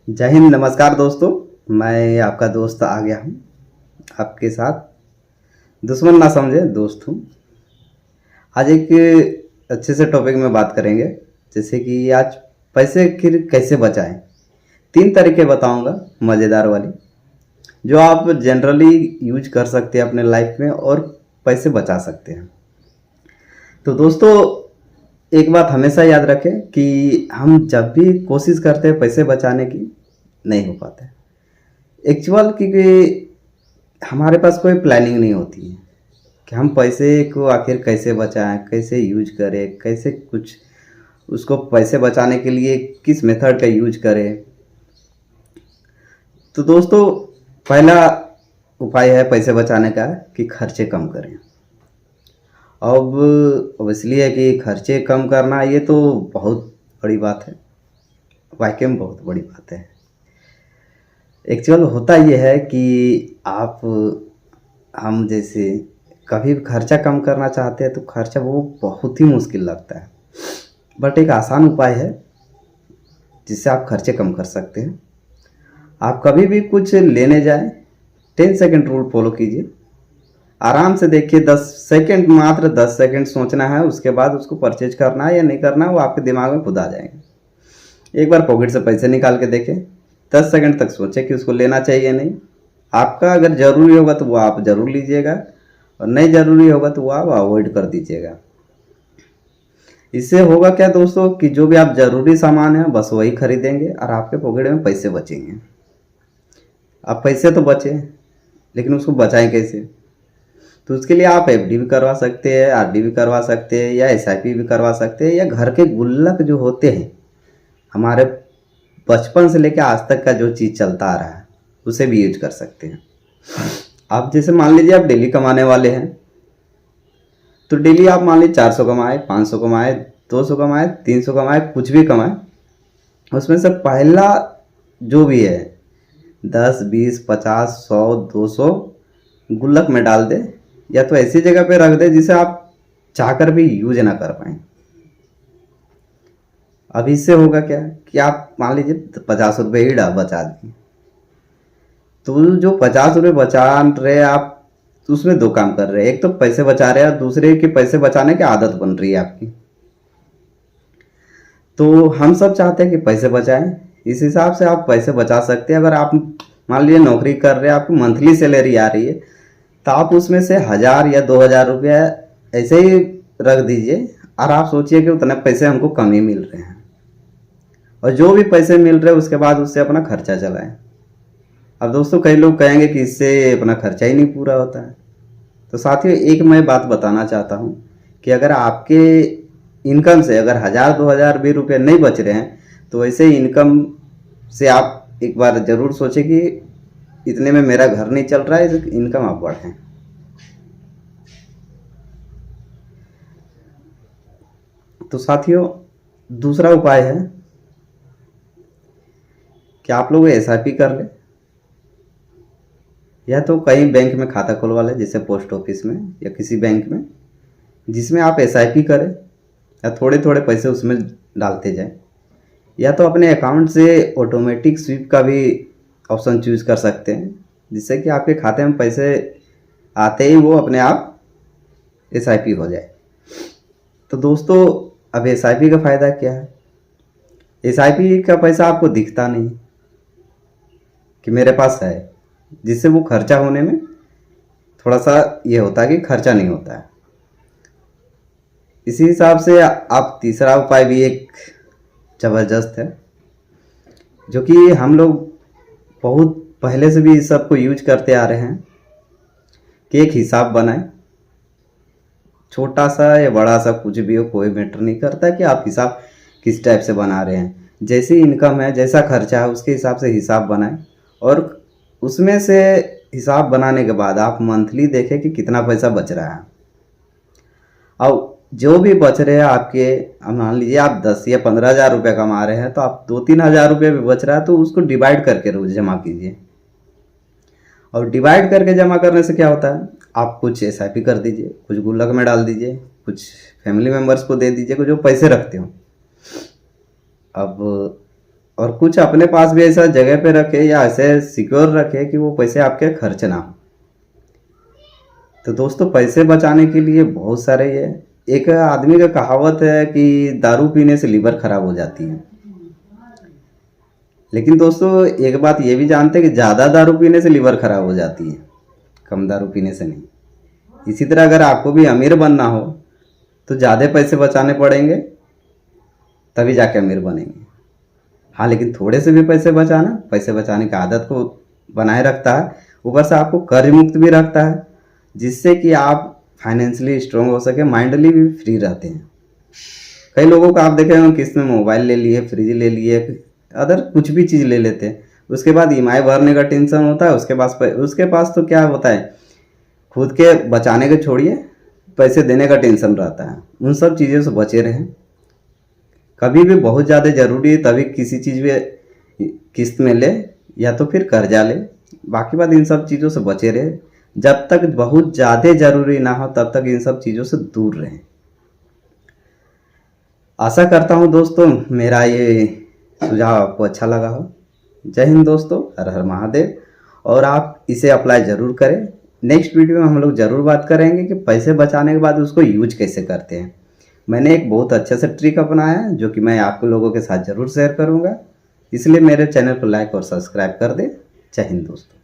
जय हिंद। नमस्कार दोस्तों, मैं आपका दोस्त आ गया हूँ आपके साथ। दुश्मन ना समझे, दोस्त हूँ। आज एक अच्छे से टॉपिक में बात करेंगे, जैसे कि आज पैसे फिर कैसे बचाएं। 3 तरीके बताऊंगा मज़ेदार वाली, जो आप जनरली यूज कर सकते हैं अपने लाइफ में और पैसे बचा सकते हैं। तो दोस्तों, एक बात हमेशा याद रखें कि हम जब भी कोशिश करते हैं पैसे बचाने की, नहीं हो पाता है एक्चुअल, क्योंकि हमारे पास कोई प्लानिंग नहीं होती है कि हम पैसे को आखिर कैसे बचाएं, कैसे यूज करें, कैसे कुछ उसको पैसे बचाने के लिए किस मेथड का यूज करें। तो दोस्तों, पहला उपाय है पैसे बचाने का कि खर्चे कम करें। अब इसलिए कि खर्चे कम करना ये तो बहुत बड़ी बात है, वाकई में बहुत बड़ी बात है। एक्चुअल होता ये है कि आप हम जैसे कभी भी खर्चा कम करना चाहते हैं तो खर्चा वो बहुत ही मुश्किल लगता है, बट एक आसान उपाय है जिससे आप खर्चे कम कर सकते हैं। आप कभी भी कुछ लेने जाएं, 10 सेकंड रूल फॉलो कीजिए। आराम से देखिए, 10 सेकंड, मात्र 10 सेकंड सोचना है, उसके बाद उसको परचेज करना है या नहीं करना है वो आपके दिमाग में खुद आ जाएंगे। एक बार पॉकेट से पैसे निकाल के देखें, 10 सेकंड तक सोचें कि उसको लेना चाहिए नहीं। आपका अगर ज़रूरी होगा तो वो आप ज़रूर लीजिएगा, और नहीं ज़रूरी होगा तो वो आप अवॉइड कर दीजिएगा। इससे होगा क्या दोस्तों कि जो भी आप ज़रूरी सामान है बस वही खरीदेंगे और आपके पॉकेट में पैसे बचेंगे। अब पैसे तो बचे, लेकिन उसको बचाएं कैसे? तो उसके लिए आप एफडी भी करवा सकते हैं, आरडी भी करवा सकते हैं, या एसआईपी भी करवा सकते हैं, या घर के गुल्लक जो होते हैं, हमारे बचपन से लेकर आज तक का जो चीज़ चलता आ रहा है उसे भी यूज कर सकते हैं। आप जैसे मान लीजिए आप डेली कमाने वाले हैं, तो डेली आप मान लीजिए 400 कमाए, 500 कमाए, 200 कमाए, 300 कमाए, कुछ भी कमाए, उसमें से पहला जो भी है 10, 20, 50, 100, 200 गुल्लक में डाल दे, या तो ऐसी जगह पे रख दे जिसे आप चाहकर भी यूज ना कर पाए। अब इससे होगा क्या कि आप मान लीजिए 50 रुपये ही बचा दिए, तो जो 50 रुपये बचा रहे आप, उसमें 2 काम कर रहे हैं। एक तो पैसे बचा रहे हैं और दूसरे के पैसे बचाने की आदत बन रही है आपकी। तो हम सब चाहते हैं कि पैसे बचाएं, इस हिसाब से आप पैसे बचा सकते हैं। अगर आप मान लीजिए नौकरी कर रहे हैं, आपको मंथली सैलरी आ रही है, तो आप उसमें से 1000 या 2000 रुपया ऐसे ही रख दीजिए, और आप सोचिए कि उतने पैसे हमको कम ही मिल रहे हैं, और जो भी पैसे मिल रहे हैं उसके बाद उससे अपना खर्चा चलाएं। अब दोस्तों, कई लोग कहेंगे कि इससे अपना खर्चा ही नहीं पूरा होता है। तो साथियों, एक मैं बात बताना चाहता हूँ कि अगर आपके इनकम से अगर 1000, 2000 भी रुपये नहीं बच रहे हैं, तो ऐसे इनकम से आप एक बार ज़रूर सोचें कि इतने में मेरा घर नहीं चल रहा है, इस इनकम आप बढ़ाएं। तो साथियों, दूसरा उपाय है कि आप लोग एसआईपी कर लें, या तो कहीं बैंक में खाता खुलवा लें, जैसे पोस्ट ऑफिस में या किसी बैंक में, जिसमें आप एसआईपी करें, या थोड़े थोड़े पैसे उसमें डालते जाएं। या तो अपने अकाउंट से ऑटोमेटिक स्वीप का भी ऑप्शन चूज कर सकते हैं, जिससे कि आपके खाते में पैसे आते ही वो अपने आप एसआईपी हो जाए। तो दोस्तों, अब एसआईपी का फ़ायदा क्या है? एसआईपी का पैसा आपको दिखता नहीं कि मेरे पास है, जिससे वो खर्चा होने में थोड़ा सा ये होता है कि खर्चा नहीं होता है। इसी हिसाब से आप तीसरा उपाय भी एक ज़बरदस्त है, जो कि हम लोग बहुत पहले से भी इस सब को यूज करते आ रहे हैं, कि एक हिसाब बनाएं। छोटा सा या बड़ा सा कुछ भी हो, कोई मैटर नहीं करता कि आप हिसाब किस टाइप से बना रहे हैं। जैसी इनकम है, जैसा खर्चा है, उसके हिसाब से हिसाब बनाएं, और उसमें से हिसाब बनाने के बाद आप मंथली देखें कि कितना पैसा बच रहा है। और जो भी बच रहे हैं आपके, मान लीजिए आप 10 या 15 हज़ार रुपये कमा रहे हैं, तो आप 2-3 हज़ार रुपये भी बच रहा है, तो उसको डिवाइड करके रोज जमा कीजिए। और डिवाइड करके जमा करने से क्या होता है, आप कुछ एसआईपी कर दीजिए, कुछ गुल्लक में डाल दीजिए, कुछ फैमिली मेम्बर्स को दे दीजिए जो पैसे रखते हो। अब और कुछ अपने पास भी ऐसा जगह पे रखे या ऐसे सिक्योर रखे कि वो पैसे आपके खर्च ना हो। तो दोस्तों पैसे बचाने के लिए बहुत सारे ये, एक आदमी का कहावत है कि दारू पीने से लीवर खराब हो जाती है, लेकिन दोस्तों एक बात ये भी जानते हैं कि ज़्यादा दारू पीने से लीवर खराब हो जाती है, कम दारू पीने से नहीं। इसी तरह अगर आपको भी अमीर बनना हो तो ज़्यादा पैसे बचाने पड़ेंगे, तभी जाके अमीर बनेंगे। हाँ, लेकिन थोड़े से भी पैसे बचाना, पैसे बचाने की आदत को बनाए रखता है, ऊपर से आपको कर्ज मुक्त भी रखता है, जिससे कि आप फाइनेंशियली स्ट्रांग हो सके, माइंडली भी फ्री रहते हैं। कई लोगों को आप देखे होंगे किस्त में मोबाइल ले लिए, फ्रिज ले लिए, अदर कुछ भी चीज़ ले लेते हैं, उसके बाद ईएमआई भरने का टेंशन होता है, उसके पास तो क्या होता है, खुद के बचाने के छोड़िए पैसे देने का टेंशन रहता है। उन सब चीज़ों से बचे रहें। कभी भी बहुत ज़्यादा ज़रूरी है तभी किसी चीज़ में किस्त में ले या तो फिर कर्जा ले, बाकी बात इन सब चीज़ों से बचे रहे। जब तक बहुत ज़्यादा ज़रूरी ना हो तब तक इन सब चीज़ों से दूर रहें। आशा करता हूँ दोस्तों मेरा ये सुझाव आपको अच्छा लगा हो। जय हिंद दोस्तों, हर हर महादेव। और आप इसे अप्लाई ज़रूर करें। नेक्स्ट वीडियो में हम लोग ज़रूर बात करेंगे कि पैसे बचाने के बाद उसको यूज कैसे करते हैं। मैंने एक बहुत अच्छे से ट्रिक अपनाया है जो कि मैं आपको लोगों के साथ ज़रूर शेयर करूँगा, इसलिए मेरे चैनल को लाइक और सब्सक्राइब कर दें। जय हिंद दोस्तों।